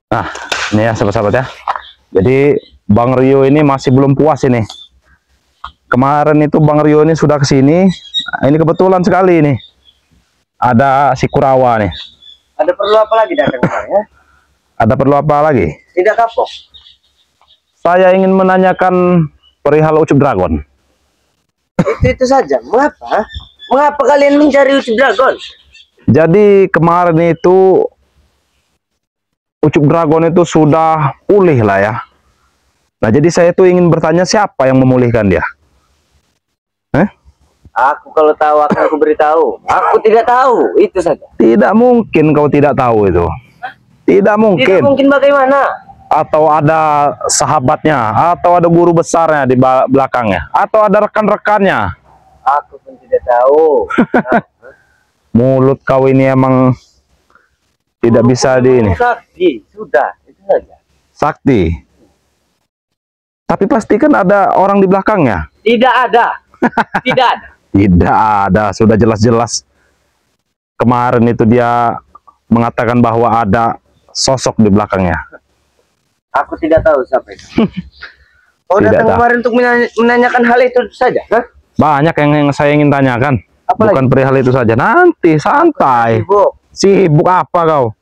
Nah, ini ya sahabat-sahabat ya. Jadi Bang Rio ini masih belum puas ini. Kemarin itu Bang Rio ini sudah ke sini. Nah, ini kebetulan sekali ini. Ada si Kurawa nih. Ada perlu apa lagi datang kemarin ya? Ada perlu apa lagi? Tidak kapok. Saya ingin menanyakan perihal Ucup Dragon. Itu saja. Mengapa? Mengapa kalian mencari Ucup Dragon? Jadi kemarin itu Ucup Dragon itu sudah pulih lah ya. Nah, jadi saya tuh ingin bertanya siapa yang memulihkan dia? Aku kalau tahu akan aku beritahu. Aku tidak tahu, itu saja. Tidak mungkin kau tidak tahu itu. Tidak mungkin. Tidak mungkin bagaimana? Atau ada sahabatnya, atau ada guru besarnya di belakangnya, atau ada rekan-rekannya. Aku pun tidak tahu. Mulut kau ini emang tidak bisa di ini. Sakti, sudah, itu saja. Sakti. Tapi pasti kan ada orang di belakangnya. Tidak ada. Tidak ada. Tidak ada, sudah jelas-jelas. Kemarin itu dia mengatakan bahwa ada sosok di belakangnya. Aku tidak tahu siapa itu. Kau Tidak datang tahu. kemarin untuk menanyakan hal itu saja, kan? Banyak yang saya ingin tanyakan. Apa Bukan perihal itu saja. Nanti santai. Ibu, Sibuk apa kau?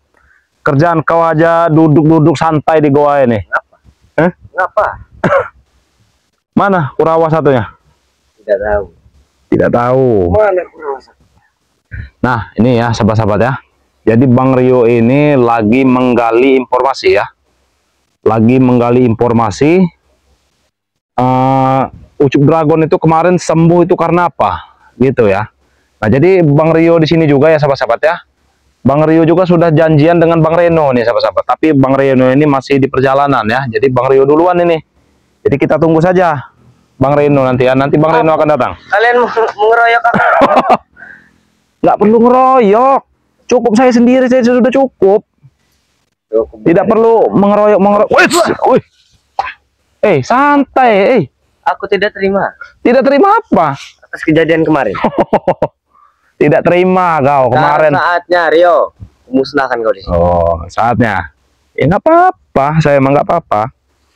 Kerjaan kau aja duduk-duduk santai di goa ini. ngapa? Mana Kurawa satunya? Tidak tahu. Tidak tahu. Mana kurasa? Nah, ini ya sahabat-sahabat ya. Jadi Bang Rio ini lagi menggali informasi ya. Lagi menggali informasi. Ucup Dragon itu kemarin sembuh itu karena apa? Gitu ya. Nah, jadi Bang Rio di sini juga ya sahabat-sahabat ya. Bang Rio juga sudah janjian dengan Bang Reno nih sahabat-sahabat. Tapi Bang Reno ini masih di perjalanan ya. Jadi Bang Rio duluan ini. Jadi kita tunggu saja Bang Reno nanti ya. Nanti Bang Reno akan datang. Kalian mengeroyok aku? Nggak perlu ngeroyok. Cukup saya sendiri, saya sudah cukup. Tidak perlu mengeroyok. Wih, santai. Aku tidak terima. Tidak terima apa? Atas kejadian kemarin. Tidak terima kau kemarin. Saatnya Rio musnahkan kau di sini. Oh, saatnya. Ya nggak apa-apa, saya emang nggak apa-apa.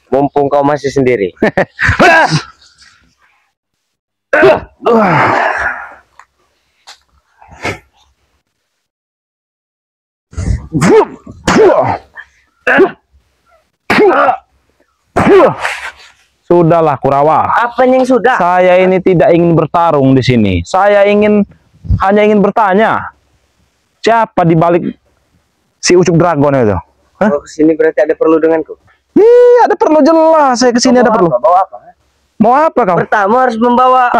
Mumpung kau masih sendiri. Sudahlah Kurawa. Apa yang sudah? Saya ini tidak ingin bertarung di sini. Saya hanya ingin bertanya. Siapa di balik si Ucup Dragon itu? Hah? Kau kesini berarti ada perlu denganku. Ada perlu jelas. Saya kesini ada perlu. Bawa apa? Mau apa kau? Pertama harus membawa.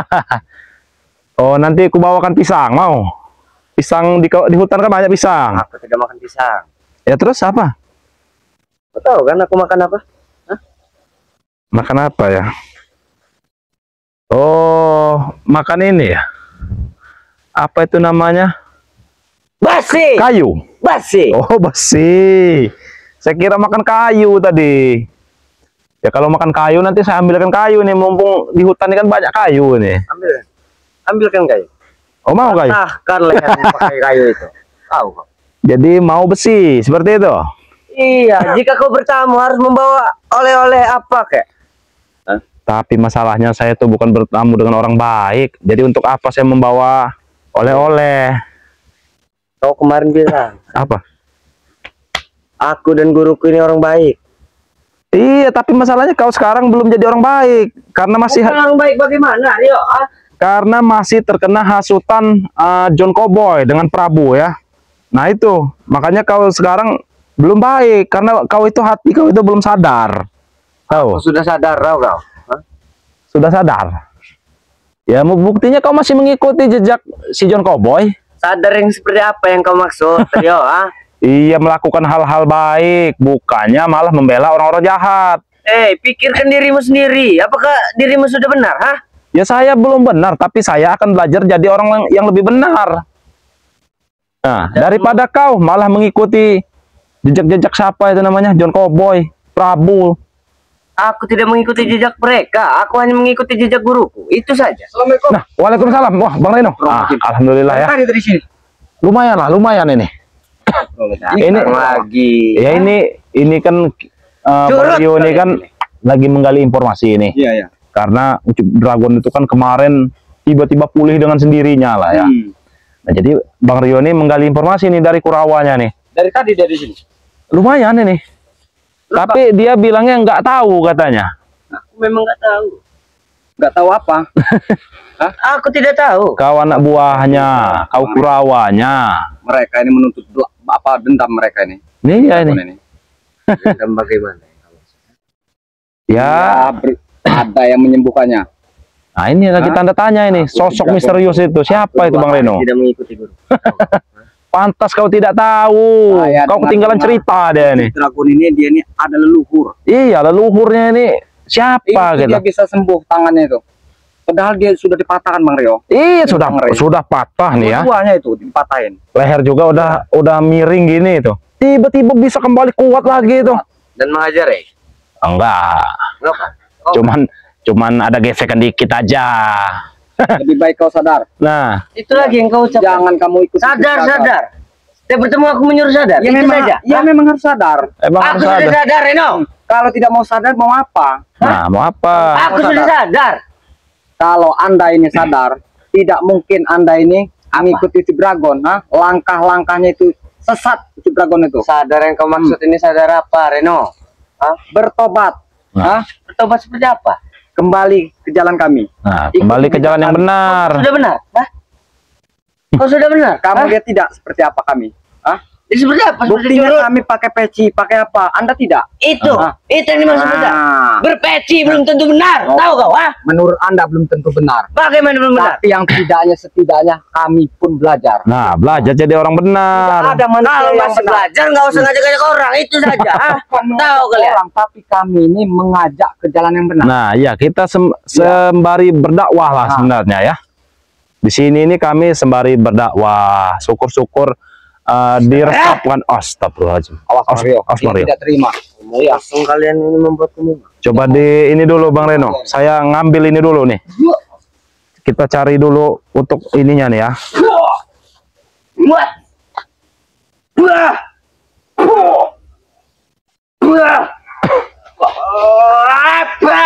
Oh, nanti aku bawakan pisang, mau? Pisang di hutan kan banyak pisang. Aku tidak makan pisang. Ya terus apa? Kau tahu kan aku makan apa? Hah? Makan apa ya? Oh, makan ini ya? Apa itu namanya? Basi. Kayu. Basi. Oh, besi. Saya kira makan kayu tadi. Ya kalau makan kayu nanti saya ambilkan kayu nih, mumpung di hutan ini kan banyak kayu nih. Ambilkan kayu. Oh, mau kayu? Patahkan leher pakai kayu itu. Tahu kau. Jadi mau besi, seperti itu. Iya, jika kau bertamu harus membawa oleh-oleh apa kek? Tapi masalahnya saya tuh bukan bertamu dengan orang baik. Jadi untuk apa saya membawa oleh-oleh? Kau kemarin bilang, Apa? aku dan guruku ini orang baik. Iya, tapi masalahnya kau sekarang belum jadi orang baik. Karena masih Orang baik bagaimana, Rio? karena masih terkena hasutan John Cowboy dengan Prabu ya. Nah itu, makanya kau sekarang belum baik. Karena kau itu hati kau itu belum sadar. Tahu? Kau sudah sadar, tahu kau? Hah? Sudah sadar. Ya, buktinya kau masih mengikuti jejak si John Cowboy. Sadar yang seperti apa yang kau maksud, Rio? Iya, melakukan hal-hal baik, bukannya malah membela orang-orang jahat. Pikirkan dirimu sendiri. Apakah dirimu sudah benar, ha? Ya saya belum benar, tapi saya akan belajar jadi orang yang lebih benar. Nah, daripada kau malah mengikuti jejak-jejak siapa itu namanya, John Cowboy, Prabu. Aku tidak mengikuti jejak mereka. Aku hanya mengikuti jejak guruku. Itu saja. Assalamualaikum. Nah, waalaikumsalam. Wah, Bang Reno. Alhamdulillah ya. Tadi dari sini. Lumayan lah, lumayan ini. Ini lagi. Ya ini kan Bang Rio ini kan lagi menggali informasi ini. Iya, iya. Karena Ucup Dragon itu kan kemarin tiba-tiba pulih dengan sendirinya lah ya. Nah, jadi Bang Rio ini menggali informasi nih dari Kurawanya nih. Dari tadi dari sini. Lumayan ini. Tapi dia bilangnya nggak tahu katanya. Aku memang nggak tahu. Nggak tahu apa. Hah? Aku tidak tahu. Kau anak buahnya, kau Kurawanya. Mereka ini menuntut apa dendam mereka ini. Iya ini. Dan bagaimana? Ya, ada yang menyembuhkannya. nah ini lagi tanda tanya ini. Sosok misterius itu siapa itu Bang Reno? Tidak mengikuti guru. Pantas kau tidak tahu. Saya Kau ketinggalan cerita dia nih. Dragon ini dia ini ada leluhur. Iya, leluhurnya ini siapa Itu gitu. dia bisa sembuh tangannya itu. Padahal dia sudah dipatahkan Bang Rio. Iya, Bang Rio. sudah patah nih ya. Duanya itu dipatahin. Leher juga udah miring gini itu. Tiba-tiba bisa kembali kuat lagi itu. Dan mengajar ya? Enggak. Kenapa? Cuman ada gesekan dikit aja. Lebih baik kau sadar. Nah, Itu lagi yang kau ucapkan. Jangan kamu ikut. Sadar. Setiap bertemu aku menyuruh sadar. Ya Itu memang, saja. ya memang harus sadar. emang Aku harus sudah ada. sadar, Reno. Kalau tidak mau sadar mau apa? Nah, mau apa? Aku sudah sadar. Kalau Anda ini sadar, tidak mungkin Anda ini mengikuti si Dragon, langkah-langkahnya itu sesat si Dragon itu. Sadar yang kau maksud ini sadar apa, Reno? Hah? Bertobat, Nah. Bertobat seperti apa? kembali ke jalan kami. Nah, kembali ke jalan yang benar. Sudah benar? Hah? Kau sudah benar? Kamu Hah? lihat tidak seperti apa kami? Ini seperti apa? Seperti Buktinya curut? kami pakai peci, pakai apa? Anda tidak. Itu yang dimaksud benar. Nah, Berpeci belum tentu benar. Oh. Tahu kau? Ah? menurut Anda belum tentu benar. Bagaimana belum benar? Tapi yang setidaknya kami pun belajar. Nah, belajar jadi orang benar. Ada manusia Kalau yang masih benar. belajar nggak usah ngajak-ngajak orang. Itu saja. Ah? Bukan Tahu kalian? orang, tapi kami ini mengajak ke jalan yang benar. Nah, ya kita sembari berdakwah lah Nah. sebenarnya ya. Di sini ini kami sembari berdakwah. Syukur-syukur diresapkan. Astagfirullahaladzim. Awas Mario, Awas dia Mario. tidak terima. Langsung kalian ini membuatku muak. Coba di ini dulu Bang Reno. Saya ngambil ini dulu nih. Kita cari dulu untuk ininya nih ya. Muat. Wah. Wah. Apa?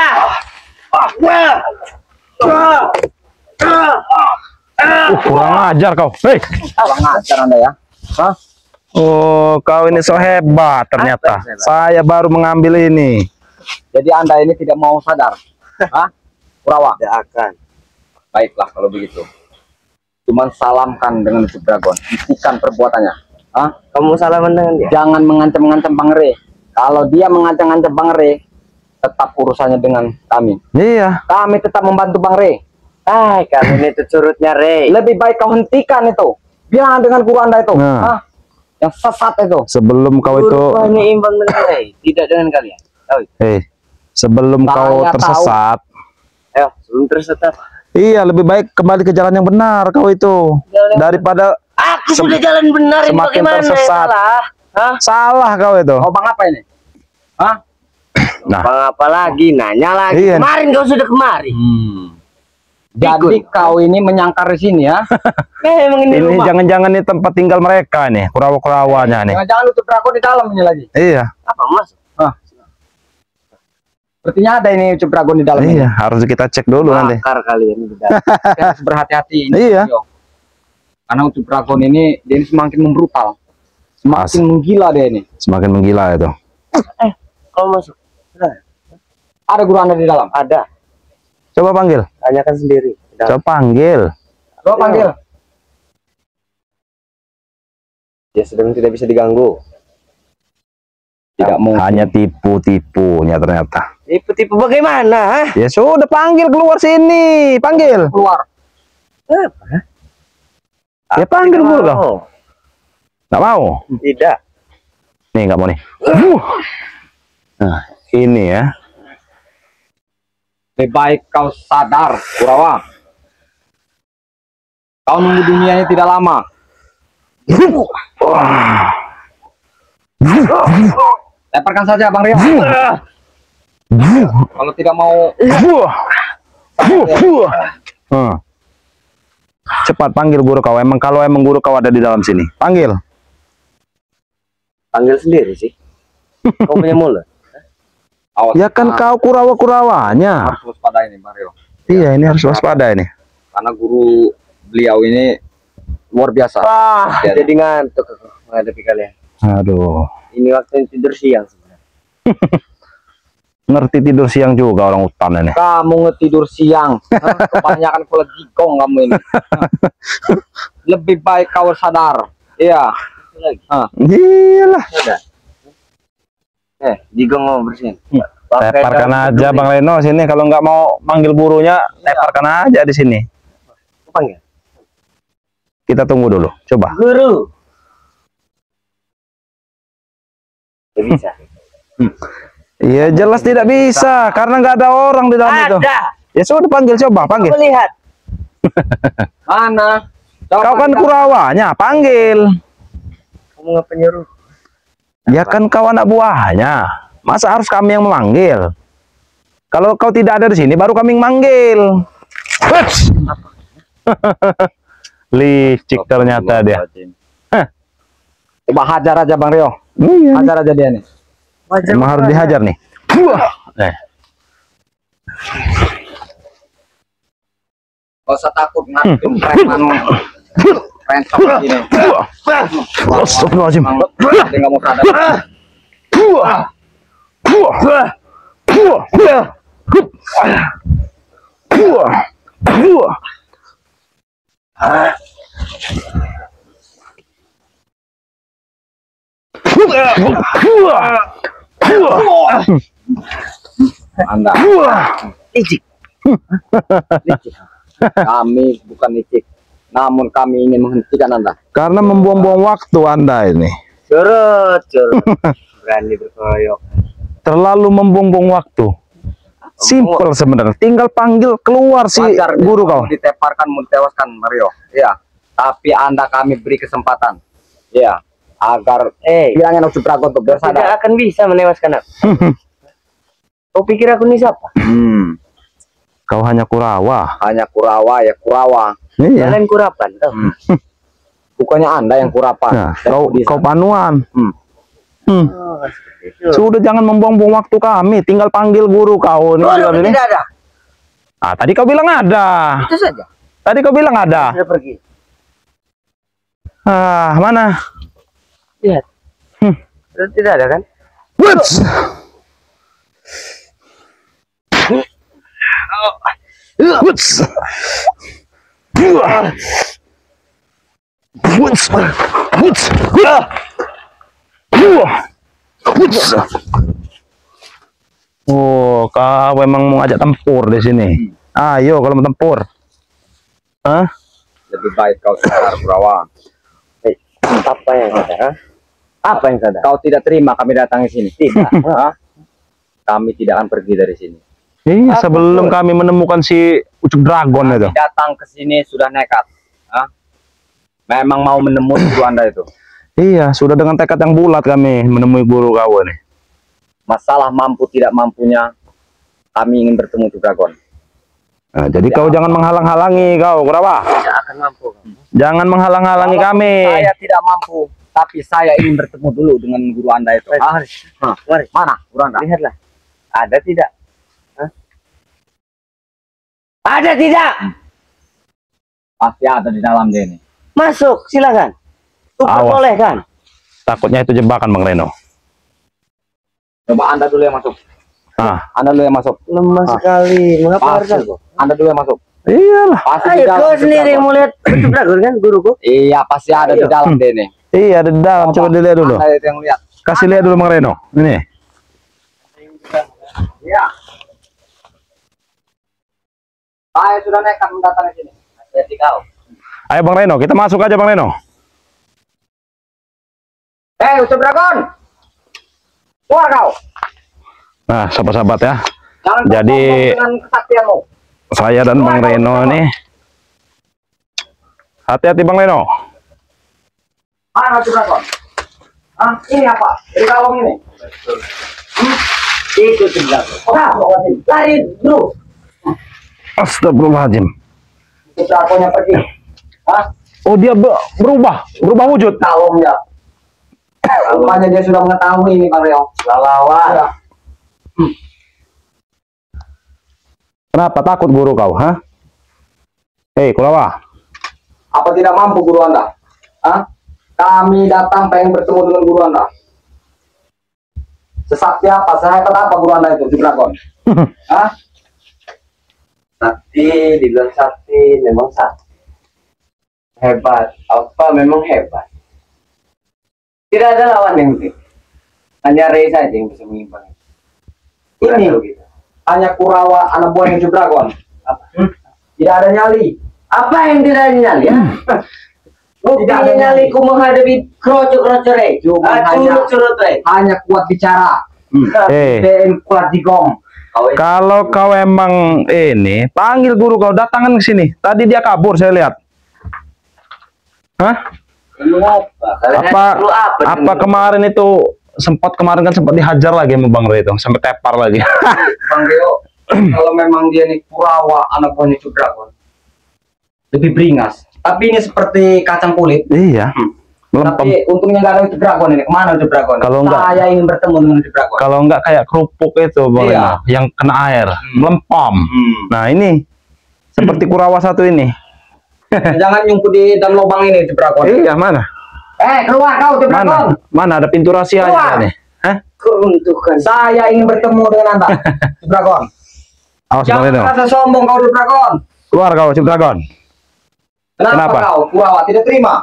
Wah. Kurang ajar kau. Hei. Kurang ajar Anda ya. Oh, kau ini so hebat ternyata. Saya baru mengambil ini. Jadi Anda ini tidak mau sadar. Kurawa. Tidak akan. Baiklah kalau begitu. Cuman salamkan dengan si Dragon. Buktikan perbuatannya. Kamu salaman dengan dia? Jangan mengancam-ngancam Bang Re. Kalau dia mengancam-ngancam Bang Re, tetap urusannya dengan kami. Iya. Kami tetap membantu Bang Re. Hai, kamu ini tuh curutnya, Rey. Lebih baik kau hentikan itu. Biar dengan guru Anda itu. Nah. Yang sesat itu. Sebelum kau itu, Guru hanya imbang dengan Rey, tidak dengan kalian. Tahu? sebelum Saya kau tahu. tersesat, Ayo, sebelum tersesat. iya lebih baik kembali ke jalan yang benar kau itu daripada Aku sudah jalan benar, ini semakin bagaimana yang tersesat. salah? Hah? salah kau itu. Oh Bang apa ini? Nah, Bang apa lagi? Nanya lagi. Iya. Kemarin kau sudah kemari. Jadi kau ini menyangkar di sini ya? Emang ini ini rumah. jangan-jangan nih tempat tinggal mereka nih, kurawa-kurawanya nih. Jangan nutup Dragon di dalam ini lagi. Iya, Apa mas? Sepertinya ada ini Ucup Dragon di dalam. iya, harus kita cek dulu nanti. Bakar kalian di dalam. Kita harus berhati-hati ini. Iya. Yo. Karena Ucup Dragon ini dia ini semakin membrutal, semakin menggila dia ini. Semakin menggila itu. Kau masuk. Nah, Ada guru Anda di dalam? ada. Coba panggil. Tanyakan sendiri. Coba panggil. Coba panggil. Dia sedang tidak bisa diganggu. Tidak mungkin. Hanya tipu-tipunya ternyata. Tipu-tipu bagaimana? Hah? Ya sudah, panggil keluar sini. Panggil. Keluar. Ya panggil Tidak dulu mau. kau. Nggak mau? Tidak. Nih nggak mau nih. Nah, ini ya. Lebih baik kau sadar, Kurawa. Kau nunggu dunia ini tidak lama. Lemparkan saja Bang Rio. Kalau tidak mau. Cepat panggil guru kau. Kalau emang guru kau ada di dalam sini, panggil. Panggil sendiri sih. Kau punya mulut. Awas. Ya kan kau kurawa-kurawanya. Harus waspada ini Mario. Iya, ini harus waspada ini. Karena guru beliau ini luar biasa. Jadi ngantuk aku menghadapi kalian. Aduh. Ini waktu tidur siang sebenarnya. Ngerti tidur siang juga orang hutan ini. Kamu ngetidur siang. Hah? Kebanyakan pula gigong kamu ini. Lebih baik kau sadar. Iya. Itu lagi. Iyalah. Ada. Digong mau bersihin. Teparkan aja Bang Reno sini, kalau nggak mau manggil gurunya, teparkan aja di sini. Panggil. Kita tunggu dulu, coba. Guru. Tidak bisa. Iya jelas tidak bisa, karena nggak ada orang di dalam itu. Ada. Ya sudah panggil, coba panggil. Aku lihat. Mana? Kau kan kurawanya, panggil. Kamu ngapa nyuruh? Ya kan kau anak buahnya, masa harus kami yang memanggil? Kalau kau tidak ada di sini, baru kami yang manggil. Licik ternyata dia. Coba hajar aja Bang Rio. Iya, Hajar aja dia nih. emang harus dihajar nih. Gak usah takut ngadepin preman. Rencok gini. Astagfirullahaladzim. Dia nggak mau sadar. Anda Licik. kami bukan licik, namun kami ingin menghentikan Anda. Karena membuang-buang waktu Anda ini. Curut. Berani berkoyok. Terlalu membuang-buang waktu. Simpel sebenarnya. Tinggal panggil keluar si Wajar guru dia kau. mau diteparkan, mau ditewaskan Mario. Iya. Tapi Anda kami beri kesempatan. Iya. Agar bilangin Ucup Dragon untuk Tidak bersadar. akan bisa menewaskan aku. Kau pikir aku ini siapa? Kau hanya kurawa. Hanya Kurawa ya Kurawa. Iya. Kalian kurapan. Tahu? Bukannya Anda yang kurapan. Nah, Dan kau bisa. panuan. Oh, seperti itu. Sudah jangan membuang-buang waktu kami. Tinggal panggil guru kau nih. Guru ini. tidak ada. Ah, tadi kau bilang ada. Itu saja. Tadi kau bilang ada. Sudah pergi. Ah, mana? Lihat. Sudah tidak ada kan? Wuts. Wuts. Wuts. Wuts. Wuts. Oh, kau emang mau ajak tempur di sini. Ayo kalau mau tempur. Hah? Lebih baik kau sadar Kurawa. Apa yang ada? Ha? Apa yang ada? Kau tidak terima kami datang ke sini. Tidak. Hah? Kami tidak akan pergi dari sini. Iya, sebelum kami menemukan si Ucup Dragon itu. Kami datang ke sini sudah nekat. Hah? Memang mau menemui guru Anda itu. Iya, sudah dengan tekad yang bulat kami menemui guru kau ini. Masalah mampu tidak mampunya, kami ingin bertemu Ucup Dragon. Nah, jadi kau jangan menghalang-halangi kau, Kurawa. Tidak akan mampu. Jangan menghalang-halangi Walaupun kami. Saya tidak mampu, tapi saya ingin bertemu dulu dengan guru Anda itu. Mari. Hah? Mari. Mana guru Anda? Lihatlah. Ada tidak? Hah? Ada tidak? Pasti ada di dalam dia ini. Masuk, silakan. Awas. Boleh kan? Takutnya itu jebakan Bang Reno. Coba Anda dulu yang masuk. Ah, Anda dulu yang masuk. Lemah sekali. Mengapa harus Pasti. aku? Anda dulu yang masuk. iyalah. Pasti di Ayo, dalam kau Ucup sendiri yang Dragon. mau lihat Ucup Dragon kan, guruku? Iya, pasti ada di Ayo. dalam dia ini. Iya, ada di dalam. Coba dilihat dulu. Anda itu yang lihat. Kasih lihat dulu Bang Reno. Ini. Iya. Saya sudah nekat mendatangi sini. Jadi kau. Ayo Bang Reno, kita masuk aja Bang Reno. Ucup Dragon. Keluar kau. Nah, sahabat-sahabat ya. Jangan Jadi bersombong dengan kesaktianmu. saya dan Bang Reno nih. Hati-hati Bang Reno. Mana Ucup Dragon? Hah? Ini apa? Dari kalung ini. Itu Ucup Dragon. Lari dulu. Astagfirullahaladzim. Ucup Dragonnya pergi. Hah? Oh, dia berubah wujud. Kalungnya. Rupanya dia sudah mengetahui ini Bang Reo. Lalawan. Ya. Kenapa takut guru kau, ha? Hei, Kulawa. Apa tidak mampu guru Anda? Hah? Kami datang pengen bertemu dengan guru Anda. Sesakti apa? Sehebat apa guru Anda itu, Dragon? Hah? Sakti, dibilang sakti, memang sakti. Hebat. Apa memang hebat. Tidak ada lawan yang mungkin. Hanya Ray saja yang bisa mengimbangi. Ini Gitu. hanya Kurawa anak buah yang Dragon. Tidak ada nyali. Apa yang tidak ada nyali? Ya? Bukti Tidak ada nyaliku menghadapi kroco-kroco Ray. Cuma hanya- Curut-curut Ray. Hanya kuat bicara. Eh, Dan kuat digong. kalau kau emang ini, panggil guru kau, datangkan ke sini. Tadi dia kabur, saya lihat. Hah? Apa kemarin itu kemarin kan sempat dihajar lagi sama Bang Ray itu, sampai tepar lagi. Bang Reo, kalau memang dia nih Kurawa anak buahnya Dragon, lebih beringas. Tapi ini seperti kacang kulit. Iya. Melempem. Tapi untungnya nggak ada Dragon ini. Kemana Dragon? Kalau enggak- Saya ingin bertemu dengan Dragon. Kalau enggak kayak kerupuk itu, Bang Iya. Reno, yang kena air, melempem. Nah, ini seperti Kurawa satu ini. Jangan nyumput di dalam lubang ini Dragon. Iya, mana? Keluar kau Mana? Dragon. Mana ada pintu Keluar. rahasianya nih? Hah? Keruntuhan. Saya ingin bertemu dengan Anda, Dragon. Awas Bang Jangan Reno. merasa sombong kau Dragon. Keluar kau, Cip Dragon. Kenapa, Kenapa? kau Kurawa tidak terima?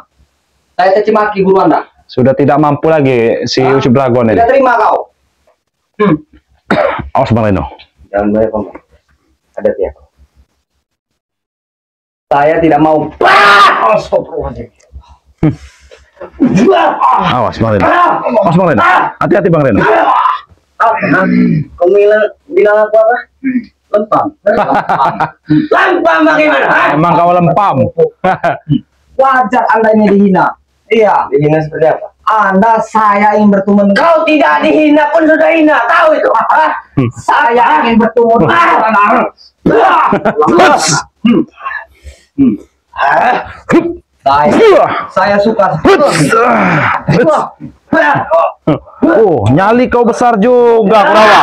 Saya caci maki guru Anda. Sudah tidak mampu lagi si Hah? Ucup Dragon ini. Tidak terima kau. Awas Bang Reno. Jangan banyak ngomong. Ada pihak. Saya tidak mau. Astagfirullahaladzim. Awas Bang Reno. Awas Bang Reno. Hati-hati Bang Reno. Apa? Kau bilang aku apa? Lempam. Lampam bagaimana? Ha? Emang kau lempam. Wajar Anda ini dihina. Iya. Dihina seperti apa? Anda saya ingin bertemu dengan Kau tidak dihina pun sudah hina. Tahu itu? Ha? saya ingin bertemu dengan Anda. Saya suka. Oh, nyali kau besar juga, Kurawa.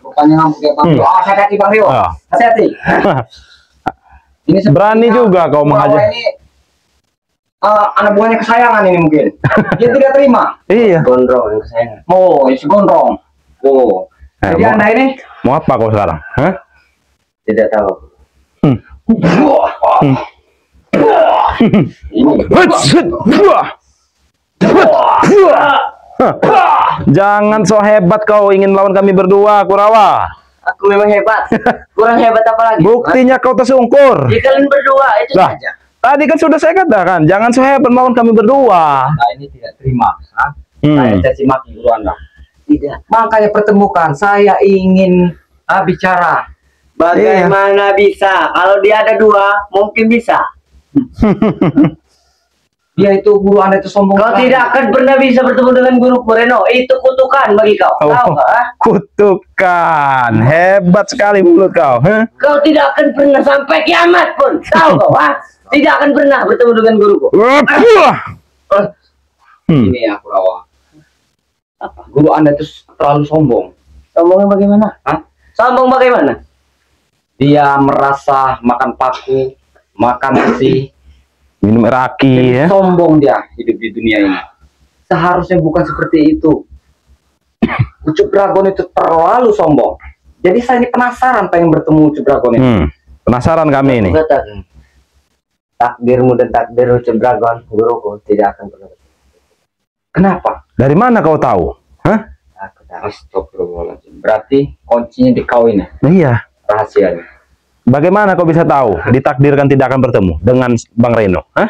Bukannya ngamuk ya Bang Rio. Hati-hati Bang Rio. Ah. Hati-hati. Ini Berani sepertinya juga kau Kurawa menghajar. Ini anak buahnya kesayangan ini mungkin. Dia tidak terima. Iya. Gondrong yang kesayangan. Oh, si gondrong. Oh. Jadi mau- Anda ini Mau apa kau sekarang? Hah? Tidak tahu. Jangan so hebat kau ingin lawan kami berdua, Kurawa. Aku memang hebat. Kurang hebat apa lagi? Buktinya kau tersungkur. Ya kalian berdua itu Lah, saja. tadi kan sudah saya katakan, jangan so hebat melawan kami berdua. Anda ini tidak terima. Hmm. Saya caci maki guru Anda. Tidak. Makanya pertemukan. Saya ingin bicara. Bagaimana bisa? Kalau dia ada dua, mungkin bisa. Dia itu guru Anda itu sombong. Kau sekali. tidak akan pernah bisa bertemu dengan guru Reno. Itu kutukan bagi kau. Tahu Oh, nggak? Ha? kutukan. Hebat sekali mulut kau. Hah? Kau tidak akan pernah sampai kiamat pun. Tahu kau? Ha? Tidak akan pernah bertemu dengan guruku. Ini ya Kurawa. Guru Anda itu terlalu sombong. Sombongnya bagaimana? Hah? Sombong bagaimana? Dia merasa makan paku, makan nasi. Minum raki ya. Sombong dia hidup di dunia ini. Seharusnya bukan seperti itu. Ucup Dragon itu terlalu sombong. Jadi saya ini penasaran pengen bertemu Ucup Dragon ini. Penasaran kami ini. Katakan. Takdirmu dan takdir Ucup Dragon, guruku tidak akan pernah. Kenapa? Dari mana kau tahu? Hah? Aku tahu. Astagfirullahaladzim. Berarti kuncinya di kau ini, Iya. rahasianya. Bagaimana kau bisa tahu ditakdirkan tidak akan bertemu dengan Bang Reno? Hah?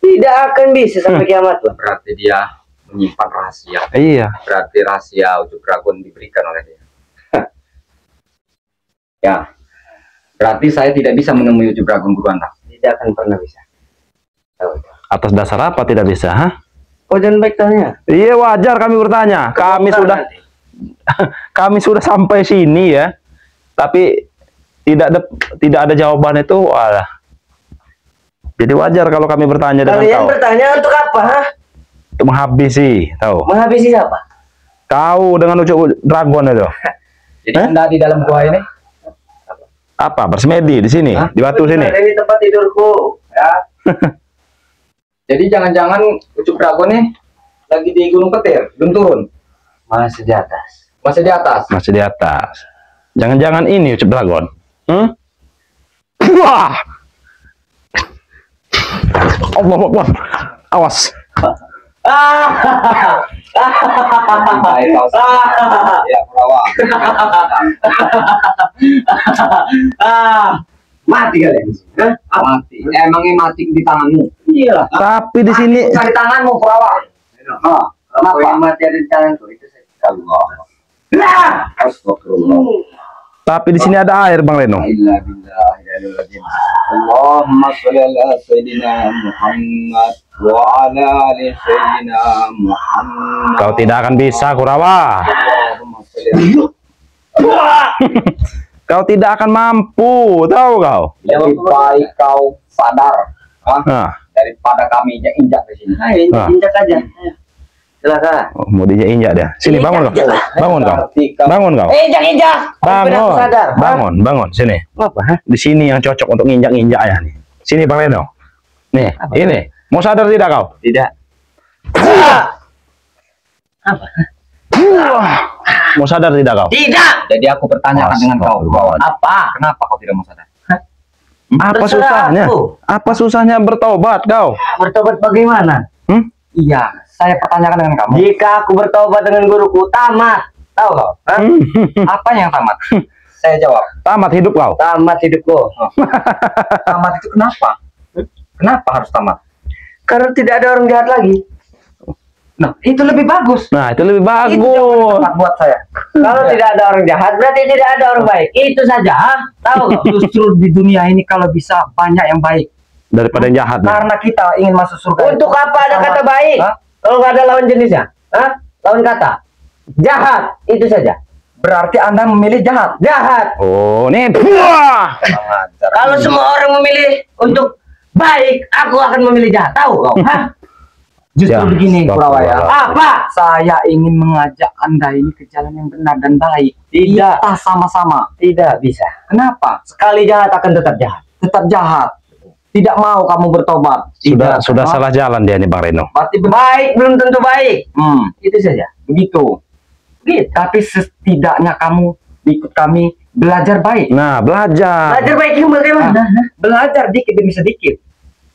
Tidak akan bisa sampai kiamat pun. Berarti dia menyimpan rahasia. Iya. Berarti rahasia Ucup Dragon diberikan oleh dia. Ya. Berarti saya tidak bisa menemui Ucup Dragon guru Anda. Tidak akan pernah bisa. Tahu itu. Atas dasar apa tidak bisa? Hah? Kau jangan baik tanya. Iya, wajar kami bertanya. Kami sudah sampai sini ya. Tapi tidak ada jawaban itu. Walah. Jadi wajar kalau kami bertanya dengan Kalian kau. bertanya untuk apa? Ha? untuk menghabisi, tahu? Menghabisi siapa? Kau dengan Ucup Dragon itu. Jadi Anda di dalam gua ini Apa? Bersemedi di sini, di batu sini. Ini tempat tidurku, ya. jadi jangan-jangan Ucup Dragon nih lagi di Gunung Petir, belum turun. Masih di atas. Masih di atas. Masih di atas. Jangan-jangan ini Ucup Dragon. Wah. Allah Akbar. Awas. Baik kau. Ya, Kurawa. Mati kalian. Mati. Emangnya mati di tanganmu? Iya. Tapi di sini Cari tanganmu, Kurawa. Kenapa yang mati ada di tanganku? Itu saya. Nah, astagfirullah. tapi di sini ada air, Bang Reno. Illa billah, ilaihil Allahumma sholli ala sayyidina Muhammad wa ala ali sayyidina Muhammad. Kau tidak akan bisa, Kurawa. Allahumma sholli Kau tidak akan mampu, tahu kau? Lebih baik kau sadar Nah, daripada kami injak di sini. Ah. Injak aja. Silakan. oh, mau diinjak dia. Sini bangun kau. Bangun kau. Bangun kau. Injak. Bangun. Sadar. Bangun, sini. Apa? Di sini yang cocok untuk nginjak-nginjak ya nih. Sini Bang Reno. Nih, ini. Mau sadar tidak kau? Tidak. Apa? Wah. Mau sadar tidak kau? Tidak. Jadi aku bertanyakan dengan kau, Apa? kenapa kau tidak mau sadar? Apa Terserah susahnya? aku. Apa susahnya bertobat kau? Bertobat bagaimana? Iya, saya pertanyakan dengan kamu. Jika aku bertobat dengan guruku, tamat. Tahu kau? Hah? Apa yang tamat? Saya jawab, Tamat hidup kau. Tamat hidupku. tamat itu kenapa? Kenapa harus tamat? Karena tidak ada orang jahat lagi. Nah, itu lebih bagus. Nah, itu lebih Itu yang bagus. tepat buat saya. Kalau tidak ada orang jahat, berarti tidak ada orang baik. Itu saja. Hah? Tahu kau? Justru di dunia ini kalau bisa banyak yang baik. Daripada yang jahat. nih. Karena kita ingin masuk surga. Untuk apa ada kata baik? Hah? Kalau nggak ada lawan jenisnya? Hah? Lawan kata. Jahat. Itu saja. Berarti Anda memilih jahat. Jahat. Oh, nih. Wah. Kalau semua orang memilih untuk baik, aku akan memilih jahat. Tahu kau? Hah? Justru Ya, begini, stop. Kurawaya. Apa? Saya ingin mengajak Anda ini ke jalan yang benar dan baik. Tidak. Kita sama-sama. Tidak bisa. Kenapa? Sekali jahat akan tetap jahat. Tetap jahat. Tidak mau kamu bertobat. Sudah Hah? salah jalan dia nih Bang Reno. Berarti Baik belum tentu baik. itu saja. Begitu. Gitu. Tapi setidaknya kamu ikut kami belajar baik. Nah, belajar. Belajar baik yang bagaimana? Belajar dikit demi sedikit.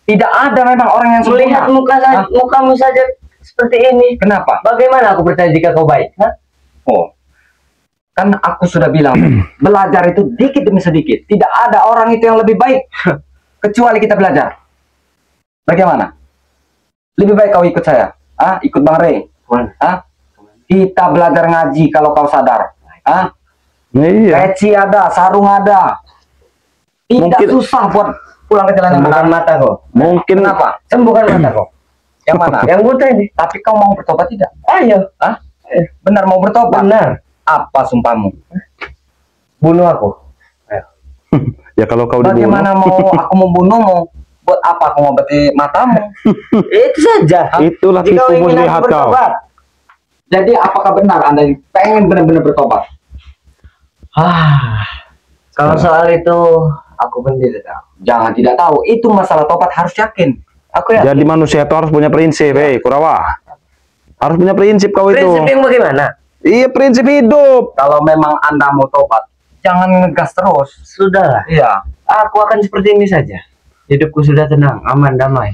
Tidak ada memang orang yang Melihat sempurna. mukamu saja seperti ini. Kenapa? Bagaimana aku percaya jika kau baik? Hah? Oh, kan aku sudah bilang belajar itu dikit demi sedikit. Tidak ada orang itu yang lebih baik kecuali kita belajar. Bagaimana? Lebih baik kau ikut saya, ikut Bang Rey. Kita belajar ngaji kalau kau sadar. Iya. Peci ada, sarung ada. Tidak Mungkin- susah buat pulang ke jalan yang Sembuhkan benar. mata kau. Mungkin Kenapa? Sembuhkan mata kau. Yang mana? Yang buta ini. Tapi kau mau bertobat tidak? Ayo. Benar mau bertobat? Benar. Apa sumpahmu? Bunuh aku. ya kalau kau dibunuh. Bagaimana mau aku membunuhmu? Buat apa aku mau beti matamu? Itu saja. Itulah Jika kau tipu ingin aku muslihat kau. bertobat. Jadi apakah benar Anda pengen benar-benar bertobat? Kalau soal itu aku pun tidak tahu. Jangan tidak tahu. Itu masalah tobat harus yakin. Aku ya. Jadi manusia itu harus punya prinsip, Kurawa. Harus punya prinsip kau itu. Prinsip yang bagaimana? Iya, prinsip hidup. Kalau memang Anda mau tobat, jangan ngegas terus. Sudahlah. Iya. Aku akan seperti ini saja. Hidupku sudah tenang, aman, damai.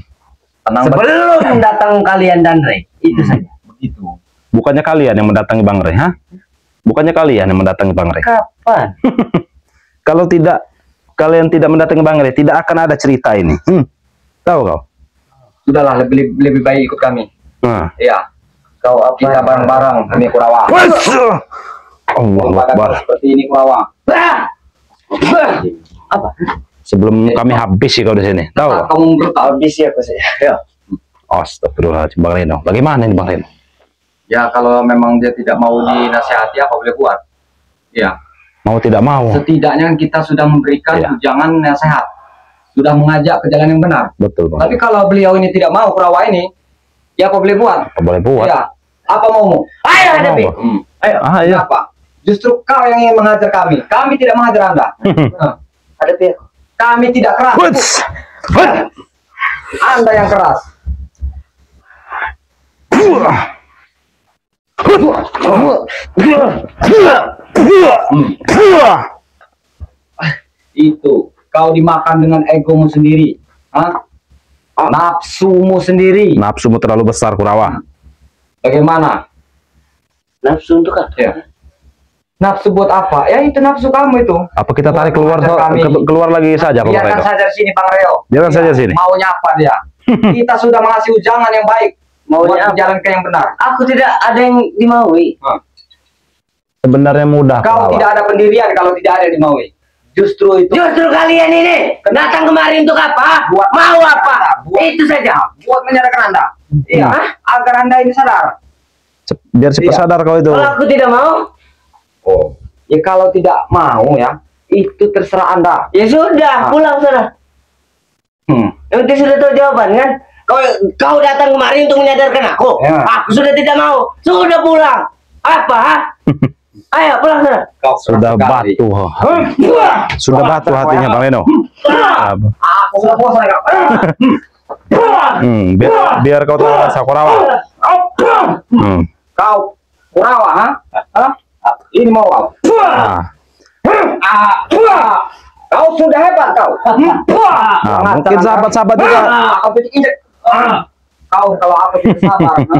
Tenang Sebelum datang kalian dan Rey, itu saja. begitu. Bukannya kalian yang mendatangi Bang Rey, Bukannya kalian yang mendatangi Bang Rey. Kapan? Kalau tidak kalian tidak mendatangi Bang Rey, tidak akan ada cerita ini. Tahu kau? Sudahlah, lebih baik ikut kami. Nah. Iya. Kau apa? Kita bareng-bareng demi Kurawa. Allahu Daripada Akbar. kau seperti ini Kurawa. Apa? Sebelum kami habis sih kau di sini. Tahu? Nah, kamu bertobat. Habis ya aku sih. Ya. Astagfirullahaladzim, Bang Reno. Bagaimana ini Bang Reno? Ya kalau memang dia tidak mau dinasihati apa boleh buat. Ya. Mau tidak mau. Setidaknya kita sudah memberikan Iya. ujangan nasihat. Sudah mengajak ke jalan yang benar. Betul Bang. Tapi kalau beliau ini tidak mau Kurawa ini, Ya kau boleh buat. Apa boleh buat? Ya. Apa maumu? Ayo hadapi. Ayo. Ah, iya. Apa? Justru kau yang ingin mengajar kami. Kami tidak mengajar Anda. Hadapi aku. Kami tidak keras. Huts! Hut! Anda yang keras. Itu kau dimakan dengan egomu sendiri. Hah? Nafsumu sendiri. Nafsumu terlalu besar, Kurawa. Bagaimana? Nafsu untuk apa? Ya. Nafsu buat apa? Ya itu nafsu kamu itu. Apa kita Buat tarik keluar mengajar kami. keluar lagi saja, Pak Biarkan Reno? saja di sini, Bang Reo. Biarkan Iya, saja sini. Maunya apa dia? Kita sudah mengasih ujangan yang baik. Buat Maunya apa? menjalankan yang benar. Aku tidak ada yang dimaui. Sebenarnya mudah, Kau Kurawa. tidak ada pendirian kalau tidak ada yang dimaui. Justru itu. Justru kalian ini datang kemari untuk apa? Buat- Mau apa? Buat- Itu saja. Buat menyadarkan Anda. Iya. Agar Anda ini sadar. Biar cepat Iya. sadar kau itu. Kalau aku tidak mau, Oh. Ya kalau tidak mau ya, itu terserah Anda. ya sudah, pulang sana. Yang penting sudah tahu jawaban kan? Kau datang kemari untuk menyadarkan aku. Ya. Aku sudah tidak mau. Sudah pulang. Apa? Ha? Ayo pulang sana. Kau Sudah keras sekali. batu. Sudah batu hatinya, Bang Reno. Apa? Aku sudah puas lagi. Biar kau tahu rasa Kurawa. Kau Kurawa, ha? Hah? Ini mau kau. Nah, Kau sudah hebat kau. nah, mungkin sahabat-sahabat juga. Aku pikir injek. Kau kalau aku tidak sabar, ha?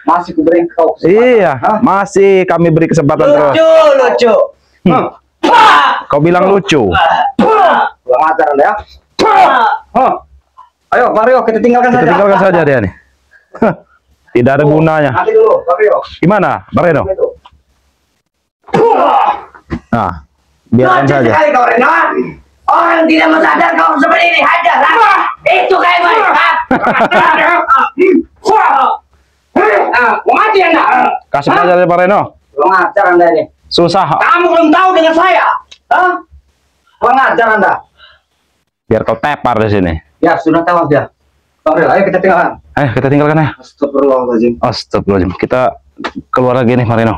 Masih kuberi kau. Iya, masih kami beri kesempatan terus. Lucu. Kau bilang lucu. Kurang ajar Anda ya. Ayo, Mario, kita tinggalkan Kita saja. tinggalkan saja dia nih. Tidak ada gunanya. Nanti dulu, Mario. Gimana, Bang Reno? Itu. Nah, biarkan Lucu saja. sekali kau Reno. Orang tidak mau sadar kau seperti ini. Hajar. Ha? Itu kayak baik. Mau mati Anda. Kasih pelajaran Bang Reno. Kurang ajar Anda ini. Susah. Kamu belum tahu dengan saya. Hah? Kurang ajar Anda. Biar kau tepar di sini. Ya, sudah tahu dia. Mario, ayo kita tinggalkan. Ayo kita tinggalkan ya. Astagfirullahaladzim. Astagfirullahaladzim. Kita keluar lagi nih, Bang Reno.